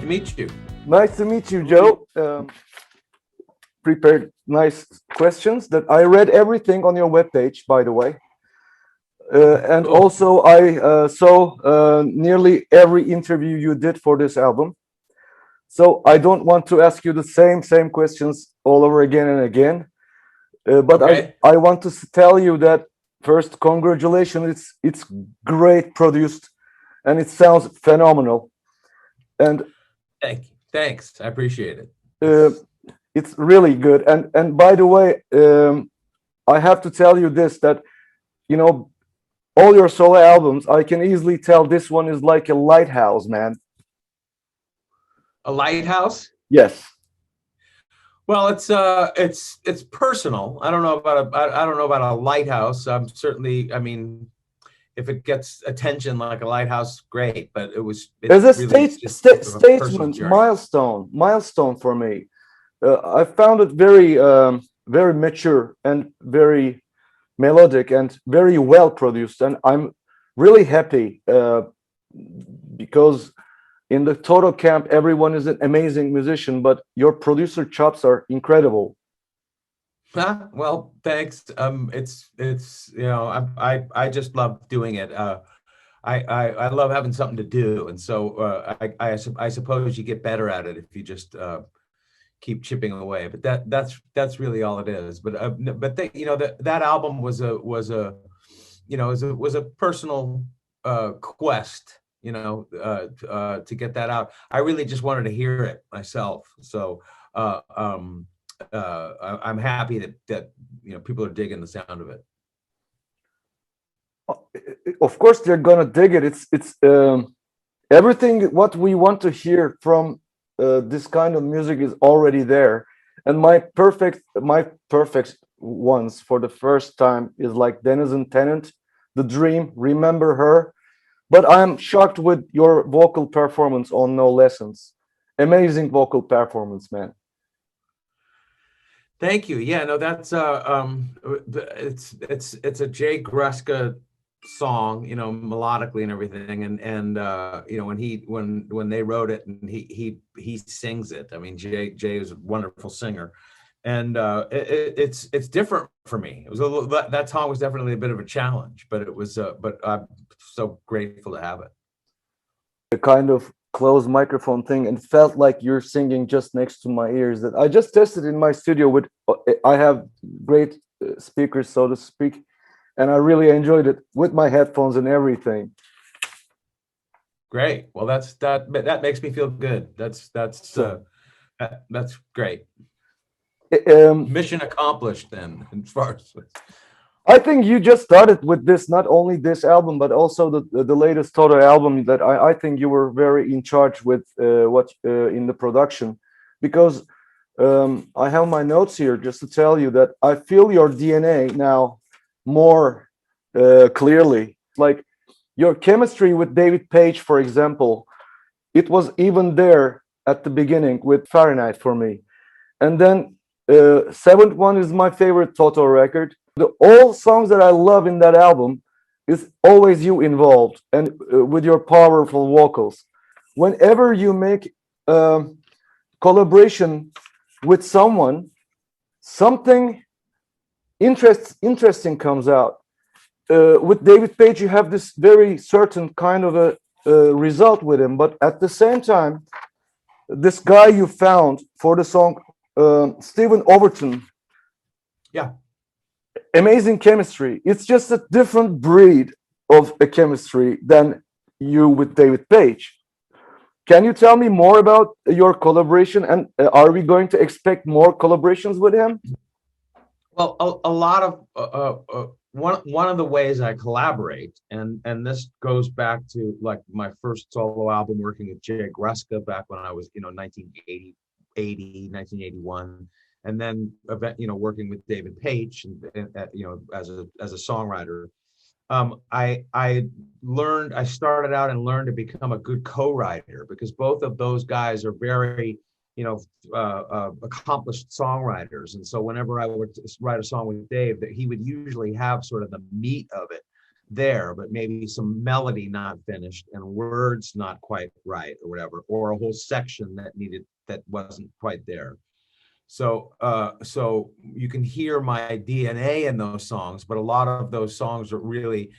to meet you. Nice to meet you, Joe. Prepared nice questions that I read everything on your webpage, by the way. And Cool. also I saw nearly every interview you did for this album. So I don't want to ask you the same questions all over again and again. But Okay. I want to tell you that first, congratulations. It's great produced and it sounds phenomenal. And Thanks. I appreciate it. uh, it's really good. And by the way, I have to tell you this that you know all your solo albums, I can easily tell this one is like a lighthouse, man. A lighthouse? Yes. Well, it's personal. I don't know about I don't know about a lighthouse. I'm certainly, I mean, if it gets attention like a lighthouse, great. But There's a it's really just a personal statement journey. milestone for me. I found it very very mature and very melodic and very well produced, and I'm really happy because in the Toto camp everyone is an amazing musician, but your producer chops are incredible. Well, thanks. It's I just love doing it. I love having something to do, and so I suppose you get better at it if you just keep chipping away. But that's really all it is. But that album was a was a personal quest. To get that out. I really just wanted to hear it myself. So I'm happy that people are digging the sound of it. Of course they're gonna dig it. It's everything what we want to hear from this kind of music is already there. And my perfect ones for the first time is like Denizen Tennant, The Dream, Remember Her. But I'm shocked with your vocal performance on No Lessons. Amazing vocal performance, man. Thank you. Yeah, no, that's it's a Jay Gruska song, melodically and everything, and when they wrote it and he sings it. I mean, Jay is a wonderful singer, and it's different for me. It was that song was definitely a bit of a challenge, but it was but I'm so grateful to have it. A kind of closed microphone thing and felt like you're singing just next to my ears. That I just tested in my studio with. I have great speakers, so to speak, and I really enjoyed it with my headphones and everything. Great. Well, that makes me feel good. That's great. Mission accomplished then, as far as. I think you just started with this, not only this album, but also the latest Toto album. That I think you were very in charge with what in the production, because I have my notes here just to tell you that I feel your DNA now more clearly. Like your chemistry with David Page, for example, it was even there at the beginning with Fahrenheit for me, and then seventh one is my favorite Toto record. The all songs that I love in that album is always you involved and with your powerful vocals. Whenever you make a collaboration with someone, something interesting comes out. With David Page, you have this very certain kind of a result with him, but at the same time, this guy you found for the song, Stephen Overton. Yeah. Amazing chemistry. It's just a different breed of a chemistry than you with David Page. Can you tell me more about your collaboration, and are we going to expect more collaborations with him? Well, a lot of one of the ways I collaborate, and this goes back to like my first solo album working with Jay Gruska back when I was 1980, 1981. And then working with David Page and as a songwriter. I started out and learned to become a good co-writer, because both of those guys are very accomplished songwriters. And so whenever I would write a song with Dave, that he would usually have sort of the meat of it there, but maybe some melody not finished and words not quite right or whatever, or a whole section that wasn't quite there. So you can hear my DNA in those songs, but a lot of those songs are really,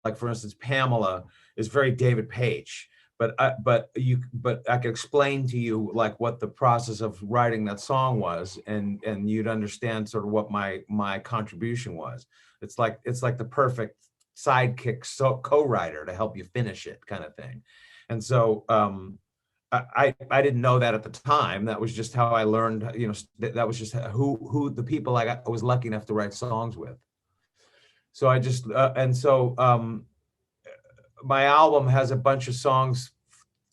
like for instance, Pamela is very David Page. But I could explain to you like what the process of writing that song was, and you'd understand sort of what my contribution was. It's like the perfect sidekick co-writer to help you finish it, kind of thing. And so I didn't know that at the time. That was just how I learned. You know, that was just who the people I was lucky enough to write songs with. So I just my album has a bunch of songs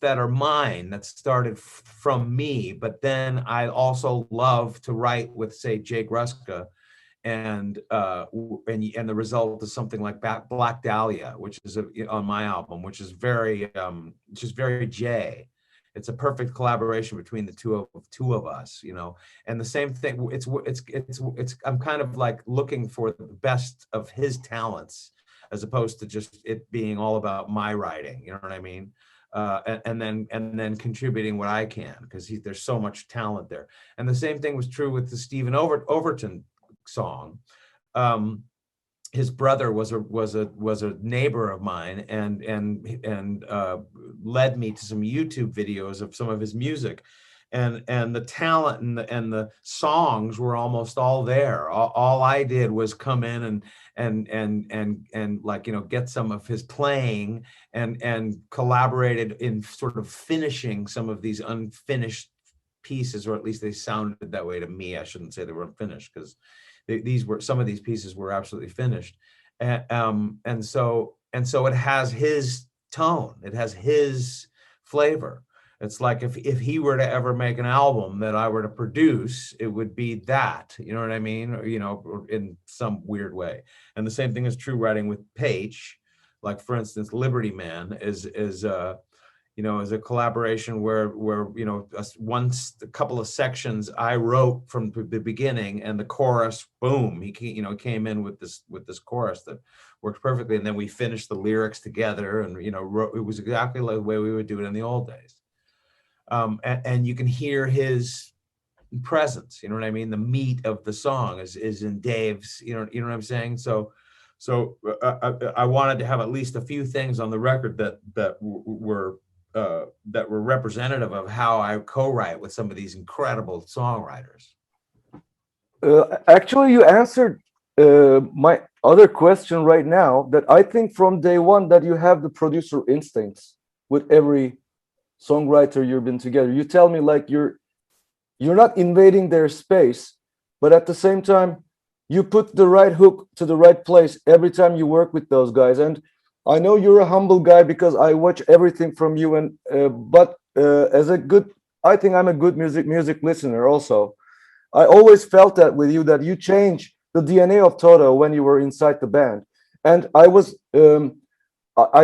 that are mine that started from me, but then I also love to write with, say, Jake Ruska, and the result is something like Black Dahlia, which is on my album, which is very Jay. It's a perfect collaboration between the two of us, you know. And the same thing, it's I'm kind of like looking for the best of his talents, as opposed to just it being all about my writing, you know what I mean? And then contributing what I can, because there's so much talent there. And the same thing was true with the Stephen Overton song. His brother was a neighbor of mine, and led me to some YouTube videos of some of his music, and the talent and the songs were almost all there. All I did was come in and like, you know, get some of his playing and collaborated in sort of finishing some of these unfinished pieces, or at least they sounded that way to me. I shouldn't say they were unfinished, because some of these pieces were absolutely finished, and so it has his tone, it has his flavor. It's like if he were to ever make an album that I were to produce, it would be that, you know what I mean? Or, you know, in some weird way. And the same thing is true writing with Page. Like for instance, Liberty Man is you know, is a collaboration where you know, a couple of sections I wrote from the beginning, and the chorus, boom, he came in with this chorus that worked perfectly, and then we finished the lyrics together, and you know, it was exactly like the way we would do it in the old days. And you can hear his presence, you know what I mean? The meat of the song is in Dave's, you know what I'm saying? So I wanted to have at least a few things on the record that were representative of how I co-write with some of these incredible songwriters. Actually, you answered my other question right now, that I think from day one that you have the producer instincts with every songwriter you've been together. You tell me like you're not invading their space, but at the same time, you put the right hook to the right place every time you work with those guys. And I know you're a humble guy because I watch everything from you, and but I think I'm a good music listener also. I always felt that with you, that you changed the DNA of Toto when you were inside the band. And I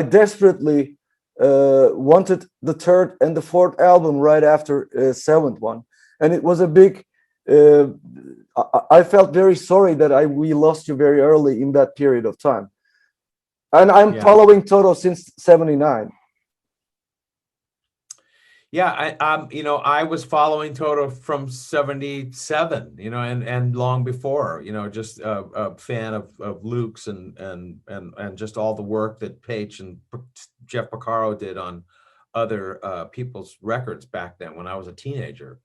desperately wanted the third and the fourth album right after seventh one, and it was a big. I felt very sorry that we lost you very early in that period of time. And I'm following Toto since '79. Yeah, you know, I was following Toto from '77, you know, and long before, you know, just a fan of Luke's and just all the work that Page and Jeff Porcaro did on other people's records back then when I was a teenager.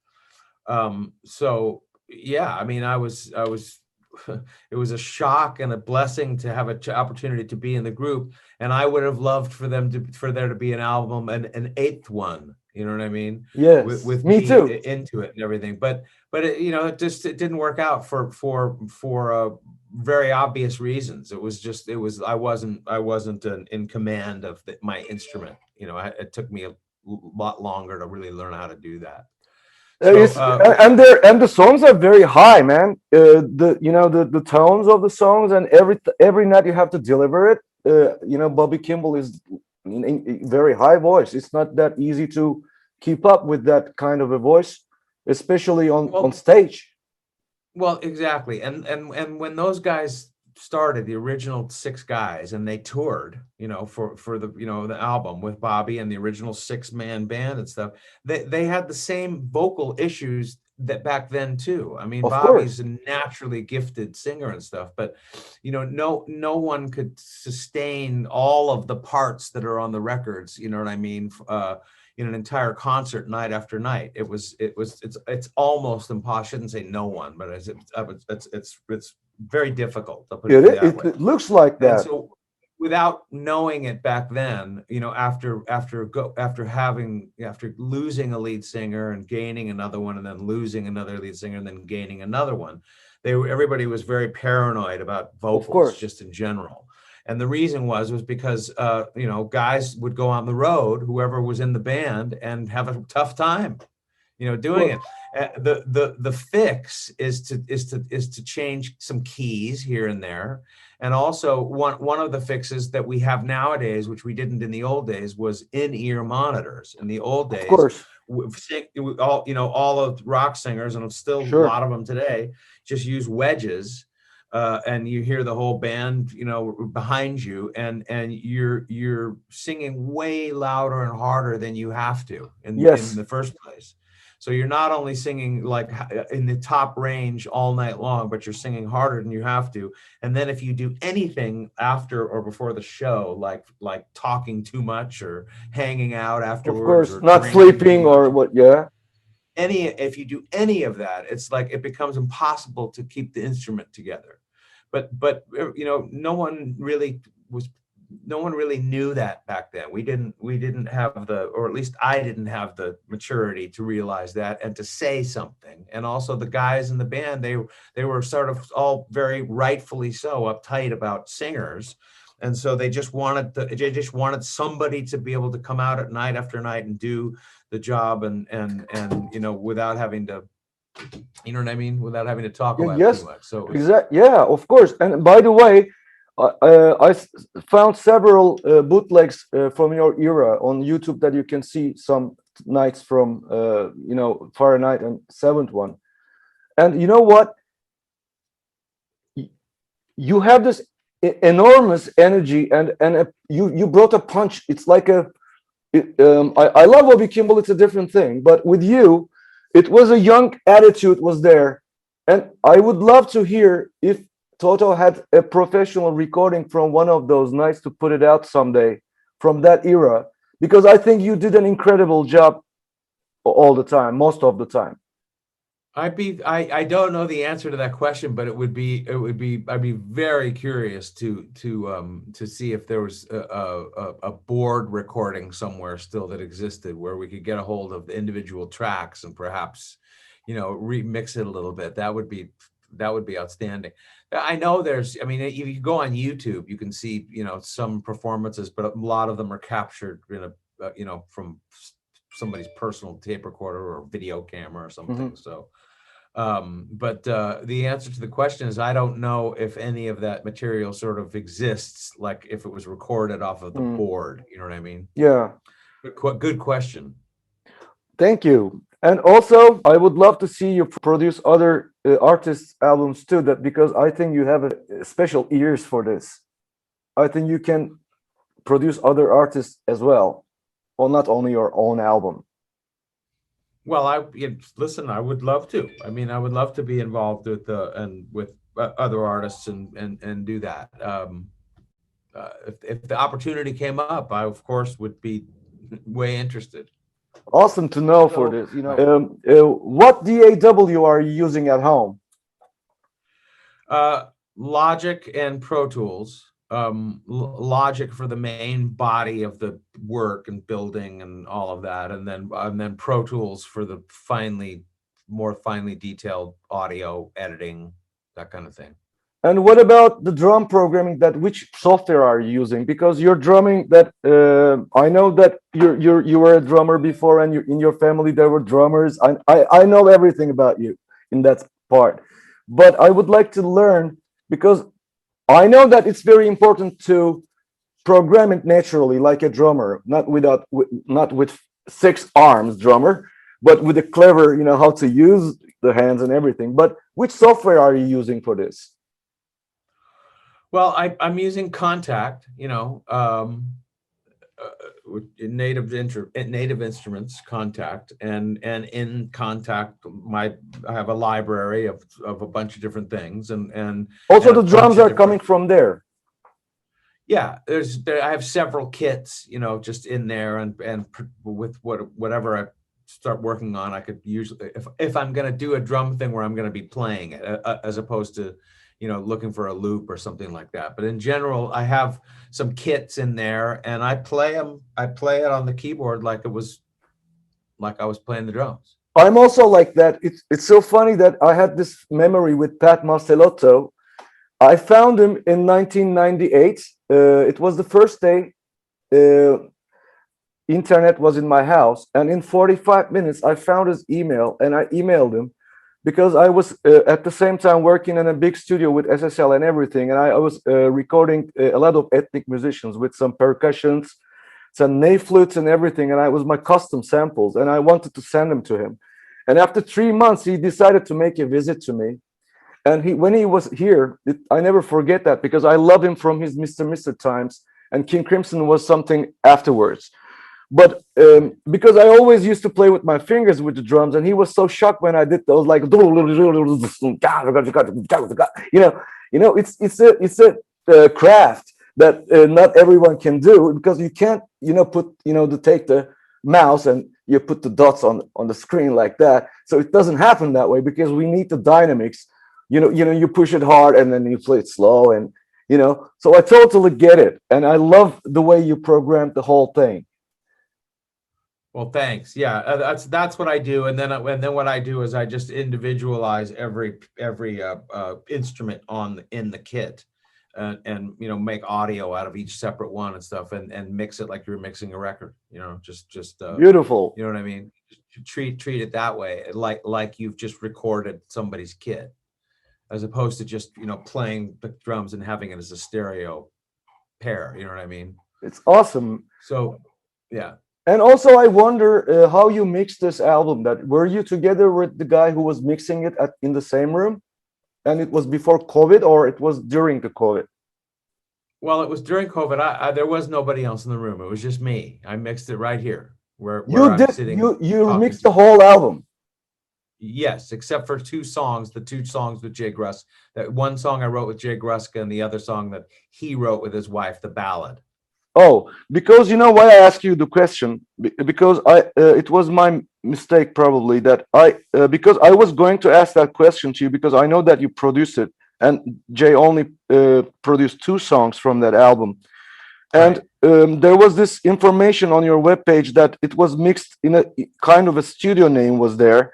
So yeah, I mean, I was it was a shock and a blessing to have an opportunity to be in the group, and I would have loved for there to be an album, an eighth one, you know what I mean? Yes, with me too. into it and everything, but you know, it didn't work out for very obvious reasons. I wasn't in command of my instrument, you know. It took me a lot longer to really learn how to do that. And the songs are very high, man. The tones of the songs, and every night you have to deliver it. You know, Bobby Kimball is in very high voice. It's not that easy to keep up with that kind of a voice, especially on stage. Well, exactly, and when those guys started, the original 6 guys, and they toured, for the, the album with Bobby and the original 6-man band and stuff, they had the same vocal issues that back then too. I mean, Of Bobby's course. a naturally gifted singer and stuff, but no one could sustain all of the parts that are on the records, you know what I mean? In an entire concert night after night. It's almost impossible. I shouldn't say no one, but it's very difficult, to put it that way. It looks like And that. so, without knowing it back then, after losing a lead singer and gaining another one, and then losing another lead singer and then gaining another one, everybody was very paranoid about Of vocals course. just in general. And the reason was because guys would go on the road, whoever was in the band, and have a tough time, doing it. The fix is to change some keys here and there. And also one of the fixes that we have nowadays, which we didn't in the old days, was in-ear monitors. In the old Of days, course. all of rock singers, and still a Sure. lot of them today, just use wedges. And you hear the whole band, behind you, and you're singing way louder and harder than you have to in the first place. So you're not only singing like in the top range all night long, but you're singing harder than you have to. And then if you do anything after or before the show, like talking too much or hanging out Of afterwards, course. or Not drinking too sleeping or much, what, yeah. if you do any of that, it's like it becomes impossible to keep the instrument together. But no one really knew that back then. We didn't have or at least I didn't have the maturity to realize that and to say something. And also the guys in the band, they were sort of all very rightfully so uptight about singers. And so they just wanted somebody to be able to come out at night after night and do the job, and without having to, without having to talk Yeah, about it too yes, much. So it was, exactly. Yeah, of course. And by the way, found several bootlegs from your era on YouTube that you can see some nights from, Fahrenheit and Seventh One. And you know what? You have this enormous energy, and you brought a punch. It's like I love Bobby Kimball. It's a different thing, but with you, it was a young attitude was there, and I would love to hear if Toto had a professional recording from one of those nights to put it out someday from that era, because I think you did an incredible job all the time, most of the time. I don't know the answer to that question, but I'd be very curious to see if there was a board recording somewhere still that existed where we could get a hold of the individual tracks and perhaps, remix it a little bit. That would be outstanding. I know if you go on YouTube, you can see, some performances, but a lot of them are captured in from somebody's personal tape recorder or video camera or something. Mm-hmm. So, but the answer to the question is I don't know if any of that material sort of exists, like if it was recorded off of the board. You know what I mean? Yeah. Good question. Thank you. And also, I would love to see you produce other artists' albums too. That because I think you have a special ears for this. I think you can produce other artists as well, or not only your own album. Well, listen, I would love to. I would love to be involved with other artists and do that. If the opportunity came up, I of course would be way interested. Awesome to know for this. What DAW are you using at home? Logic and Pro Tools. Logic for the main body of the work and building and all of that, and then Pro Tools for the more finely detailed audio editing, that kind of thing. And what about the drum programming? Which software are you using? Because you're drumming. I know that you were a drummer before, and in your family there were drummers. I know everything about you in that part, but I would like to learn, because I know that it's very important to program it naturally, like a drummer, not with 6 arms drummer, but with a clever, how to use the hands and everything. But which software are you using for this? Well, I'm using Contact, native instruments Contact, and in Contact I have a library of a bunch of different things, Also, and a the bunch drums of are different. coming from there. Yeah, I have several kits, just in there, and with whatever I start working on, I could usually, if I'm going to do a drum thing where I'm going to be playing it, as opposed to, looking for a loop or something like that. But in general, I have some kits in there, and I play them. I play it on the keyboard like I was playing the drums. I'm also like that. It's so funny that I had this memory with Pat Mastelotto. I found him in 1998. It was the first day uh, internet was in my house, and in 45 minutes I found his email and I emailed him because I was at the same time working in a big studio with SSL and everything, and I was recording a lot of ethnic musicians with some percussions, some ney flutes and everything, and I was my custom samples, and I wanted to send them to him. And after 3 months, he decided to make a visit to me. And when he was here, I never forget that because I love him from his Mr. times, and King Crimson was something afterwards. But because I always used to play with my fingers with the drums, and he was so shocked when I did those, like, it's a craft that not everyone can do, because you can't put to take the mouse and you put the dots on the screen like that. So it doesn't happen that way because we need the dynamics. You push it hard and then you play it slow, and so I totally get it, and I love the way you programmed the whole thing. Well, thanks. Yeah, that's what I do, and then what I do is I just individualize every instrument in the kit, and make audio out of each separate one and stuff, and mix it like you're mixing a record. Just Beautiful. you know what I mean. Treat it that way, like you've just recorded somebody's kit, as opposed to just playing the drums and having it as a stereo pair. You know what I mean? It's awesome. So, yeah. And also, I wonder how you mixed this album. That were you together with the guy who was mixing it in the same room, and it was before COVID or it was during the COVID? Well, it was during COVID. There was nobody else in the room. It was just me. I mixed it right here, where You I'm did sitting you talking mixed to the you. whole album. Yes, except for two songs. The two songs with Jay Gruss. That one song I wrote with Jay Gruska, and the other song that he wrote with his wife, the ballad. Oh, because you know why I ask you the question? Because it was my mistake probably that because I was going to ask that question to you because I know that you produced it, and Jay only produced two songs from that album. And Right. there was this information on your webpage that it was mixed in a kind of a studio name was there.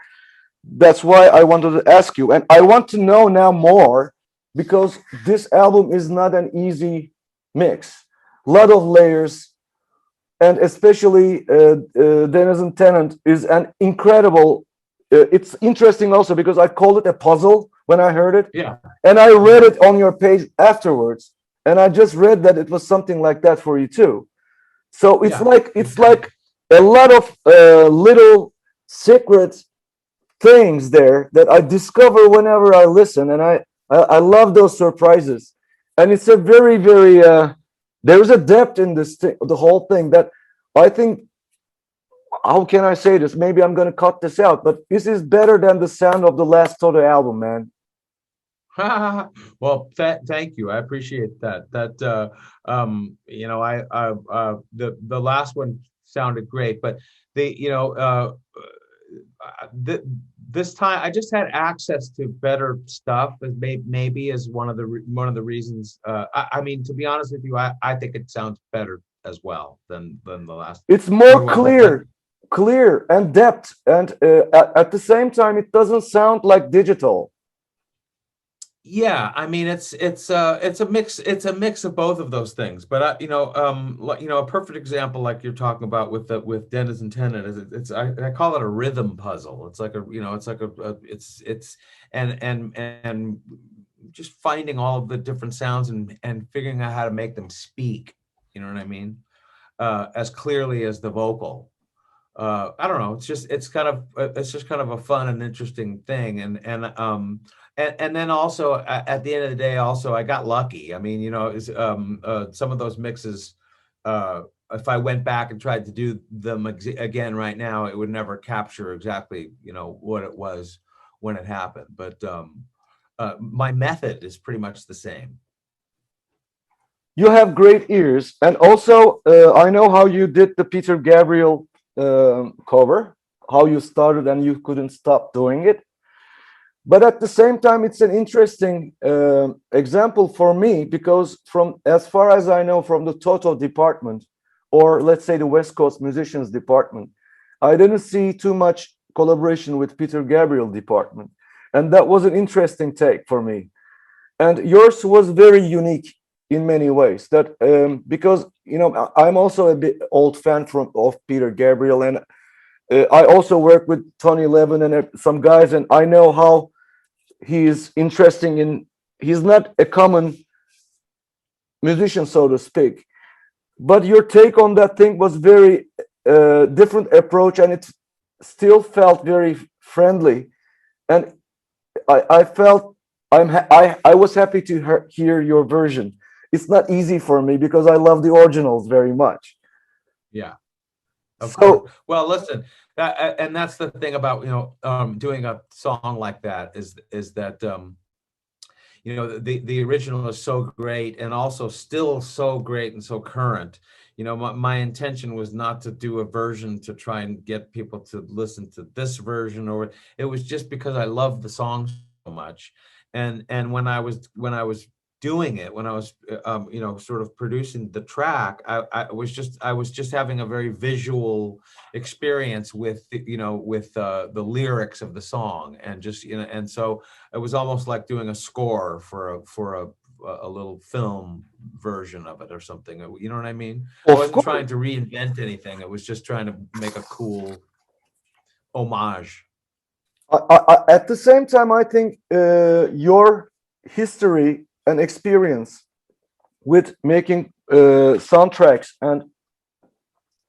That's why I wanted to ask you, and I want to know now more because this album is not an easy mix. A lot of layers, and especially Denizen Tennant is an incredible. It's interesting also because I called it a puzzle when I heard it, Yeah. and I read Yeah. it on your page afterwards, and I just read that it was something like that for you too. So it's Yeah. like Exactly. a lot of little secret things there that I discover whenever I listen, and I love those surprises. And it's a very there's a depth in this thing, the whole thing, that I think, how can I say this? Maybe I'm gonna cut this out, but this is better than the sound of the last Toto album, man. Well, thank you. I appreciate that. The last one sounded great, but the you know th this time I just had access to better stuff. As maybe is one of the reasons. I mean, to be honest with you, I think it sounds better as well than the last. It's What more do I like? clear and depth, and at the same time, it doesn't sound like digital. Yeah, I mean it's a mix of both of those things. But a perfect example like you're talking about with Dennis and Tennant is I call it a rhythm puzzle. It's like it's like it's and just finding all of the different sounds and figuring out how to make them speak. You know what I mean? As clearly as the vocal. I don't know. It's just kind of a fun and interesting thing, and and then also at the end of the day, also I got lucky. I mean, some of those mixes, if I went back and tried to do them again right now, it would never capture exactly, what it was when it happened. But my method is pretty much the same. You have great ears, and also I know how you did the Peter Gabriel cover, how you started and you couldn't stop doing it. But at the same time, it's an interesting example for me, because from as far as I know, from the Toto department, or let's say the West Coast musicians department, I didn't see too much collaboration with Peter Gabriel department, and that was an interesting take for me. And yours was very unique in many ways. That because I'm also a bit old fan of Peter Gabriel, and I also work with Tony Levin and some guys, and I know how he is interesting in. He's not a common musician, so to speak, but your take on that thing was very different approach, and it still felt very friendly, and I felt I was happy to hear your version. It's not easy for me because I love the originals very much. Yeah. Of So course. Well, listen, and that's the thing about doing a song like that is that the original is so great and also still so great and so current. My intention was not to do a version to try and get people to listen to this version, or it was just because I love the song so much. And when I was doing it, when I was sort of producing the track, I was just having a very visual experience with the lyrics of the song, and just and so it was almost like doing a score for a little film version of it or something. You know what I mean? I of wasn't course, trying to reinvent anything. It was just trying to make a cool homage. at the same time, I think your history and experience with making soundtracks and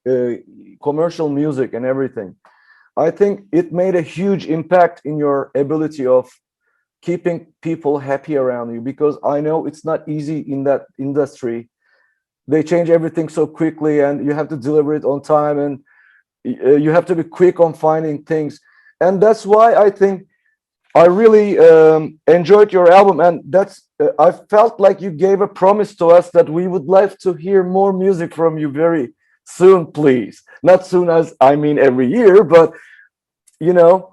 uh, commercial music and everything, I think it made a huge impact in your ability of keeping people happy around you, because I know it's not easy in that industry. They change everything so quickly, and you have to deliver it on time, and you have to be quick on finding things. And that's why I think I really enjoyed your album, and that's I felt like you gave a promise to us that we would like to hear more music from you very soon, please. Not soon as I mean every year, but you know.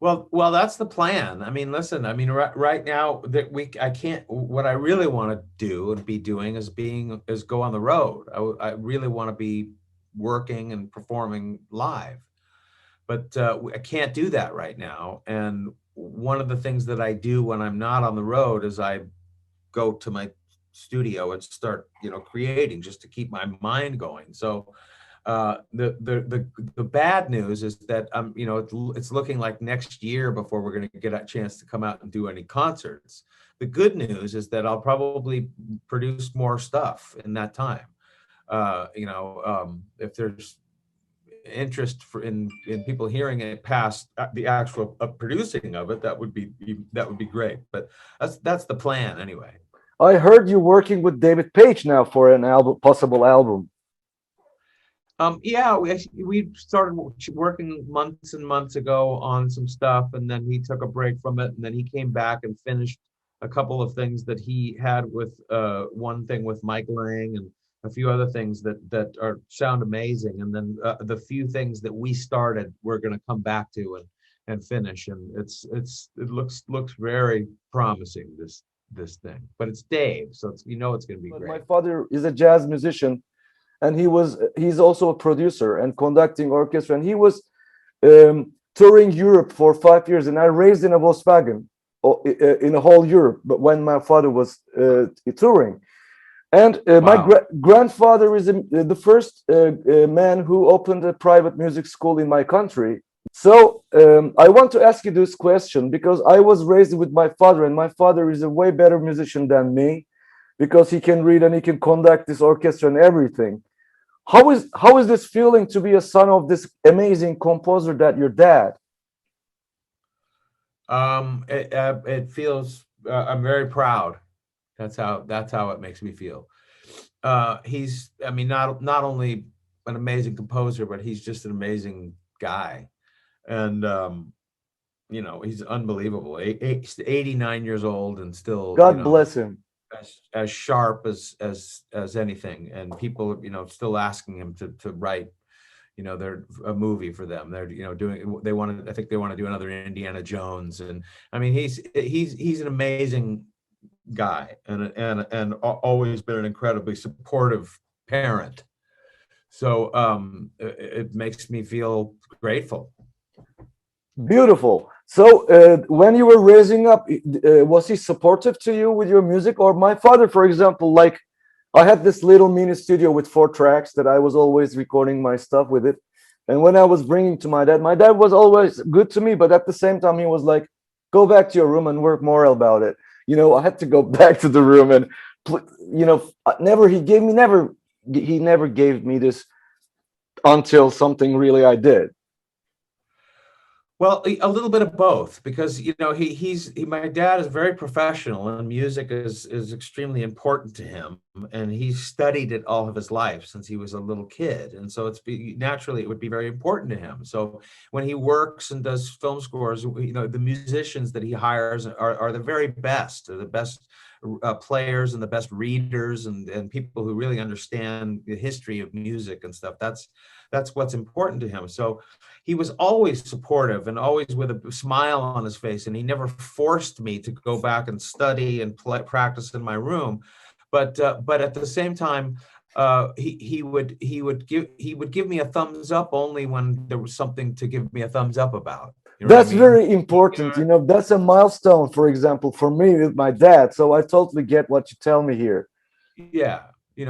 Well, that's the plan. I mean, listen, I mean, right now that I can't, what I really want to do and be doing is go on the road. I really want to be working and performing live, but I can't do that right now. And one of the things that I do when I'm not on the road is I go to my studio and start, creating, just to keep my mind going. So the bad news is that it's looking like next year before we're going to get a chance to come out and do any concerts. The good news is that I'll probably produce more stuff in that time. If there's interest in people hearing it past the actual producing of it, that would be great. But that's the plan anyway. I heard you working with David Page now for an album, possible album. Yeah, we started working months and months ago on some stuff, and then he took a break from it, and then he came back and finished a couple of things that he had with one thing with Mike Lang and a few other things that sound amazing, and then the few things that we started, we're going to come back to and finish, and it looks very promising, this thing, but it's Dave, so it's going to be But great. my father is a jazz musician, and he's also a producer and conducting orchestra, and he was touring Europe for 5 years, and I raised in a Volkswagen in a whole Europe, but when my father was touring. And my Wow. grandfather is the first man who opened a private music school in my country. So I want to ask you this question because I was raised with my father, and my father is a way better musician than me because he can read and he can conduct this orchestra and everything. How is this feeling, to be a son of this amazing composer that your dad? It feels, I'm very proud. That's how it makes me feel. He's, I mean, not only an amazing composer, but he's just an amazing guy. And he's unbelievable. 89 years old and still, God bless him. as sharp as anything. And people, still asking him to write, they're a movie for them. They're, doing, I think they want to do another Indiana Jones. And I mean, he's an amazing guy, and always been an incredibly supportive parent. So it makes me feel grateful. Beautiful. So, when you were raising up, was he supportive to you with your music? Or my father, for example, like I had this little mini studio with 4 tracks that I was always recording my stuff with it. And when I was bringing to my dad was always good to me, but at the same time, he was like, "Go back to your room and work more about it." I had to go back to the room and, never he never gave me this until something really I did. Well, a little bit of both, because my dad is very professional, and music is extremely important to him, and he's studied it all of his life since he was a little kid, and so naturally it would be very important to him. So when he works and does film scores, the musicians that he hires are the very best, are the best players and the best readers, and people who really understand the history of music and stuff. That's what's important to him. So he was always supportive and always with a smile on his face, and he never forced me to go back and study and practice in my room. But at the same time, he would give me a thumbs up only when there was something to give me a thumbs up about. You know what I That's mean? very important. That's a milestone, for example, for me with my dad. So I totally get what you tell me here. Yeah.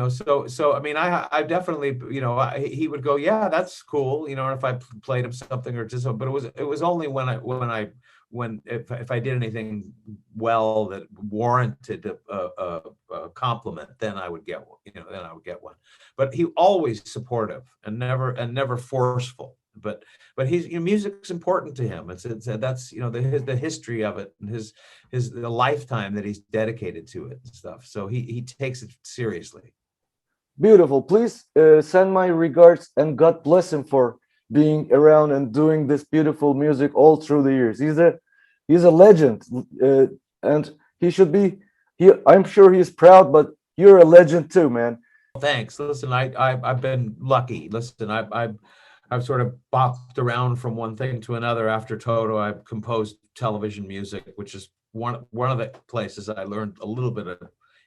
So I mean, I definitely, he would go, yeah, that's cool, if I played him something or just, but it was only when if I did anything well that warranted a compliment, then I would get one, But he always supportive and never forceful. But music's important to him. That's the history of it, and the lifetime that he's dedicated to it and stuff. So he takes it seriously. Beautiful. Please send my regards and God bless him for being around and doing this beautiful music all through the years. He's a legend, and he should be. I'm sure he's proud, but you're a legend too, man. Thanks. Listen, I've been lucky. Listen, I've sort of bopped around from one thing to another. After Toto, I've composed television music, which is one of the places I learned a little bit of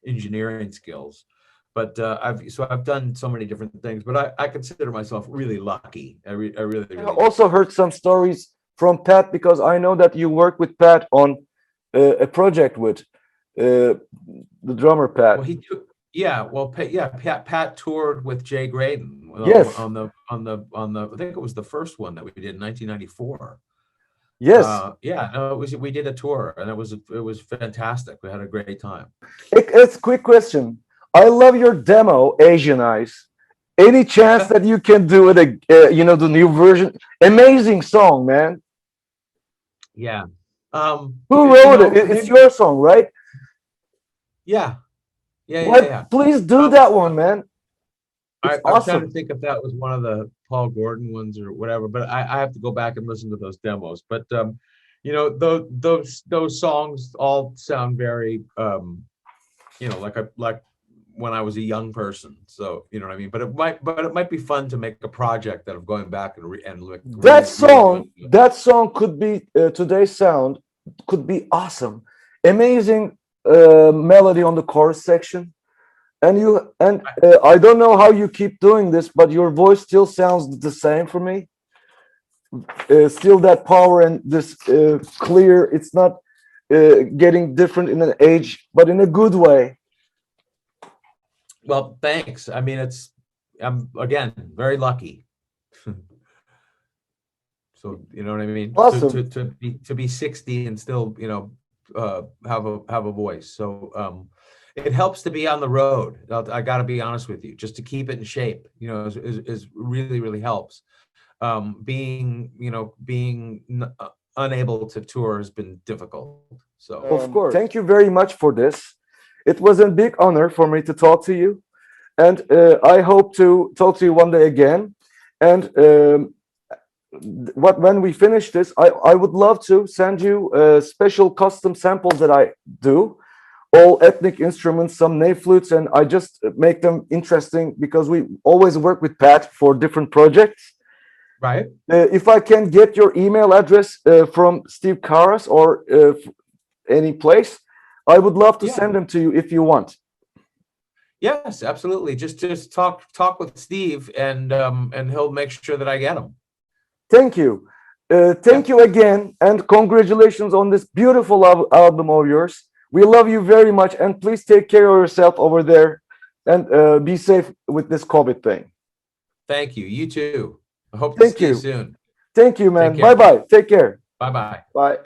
engineering skills. But I've done so many different things. But I consider myself really lucky. I really I do. also heard some stories from Pat because I know that you work with Pat on a project with the drummer Pat. Well, yeah. Well, Pat toured with Jay Graydon Yes, I think it was the first one that we did in 1994. yes. Yeah, no, we did a tour, and it was fantastic. We had a great time. It's a quick question. I love your demo, Asian Eyes. Any chance that you can do it, the new version? Amazing song, man. Yeah. Who wrote it? It's your song, right? Yeah. Yeah, yeah, What? yeah. Please do that one, man. It's I'm trying to awesome. think if that was one of the Paul Gordon ones or whatever, but I have to go back and listen to those demos. But those songs all sound very like when I was a young person. So you know what I mean. But it might be fun to make a project of going back and like That song could be today's sound could be awesome. Amazing melody on the chorus section. And I don't know how you keep doing this, but your voice still sounds the same for me. Still that power and this clear. It's not getting different in an age, but in a good way. Well, thanks. I mean, I'm again very lucky. So you know what I mean. Awesome. To be 60 and still have a voice. So it helps to be on the road. I got to be honest with you, just to keep it in shape. Is really helps. Being unable to tour has been difficult. So Of course. Thank you very much for this. It was a big honor for me to talk to you, and I hope to talk to you one day again. And when we finish this, I would love to send you special custom samples that I do, all ethnic instruments, some ney flutes, and I just make them interesting because we always work with Pat for different projects. right. If I can get your email address from Steve Karras or any place, I would love to Yeah. send them to you if you want. Yes, absolutely. Just talk with Steve, and he'll make sure that I get them. Thank you. Thank you again, and congratulations on this beautiful album of yours. We love you very much, and please take care of yourself over there, and be safe with this COVID thing. Thank you. You too. I hope to Thank see you you. soon. Thank you, man. Take care. Bye-bye. Take care. Bye-bye. Bye.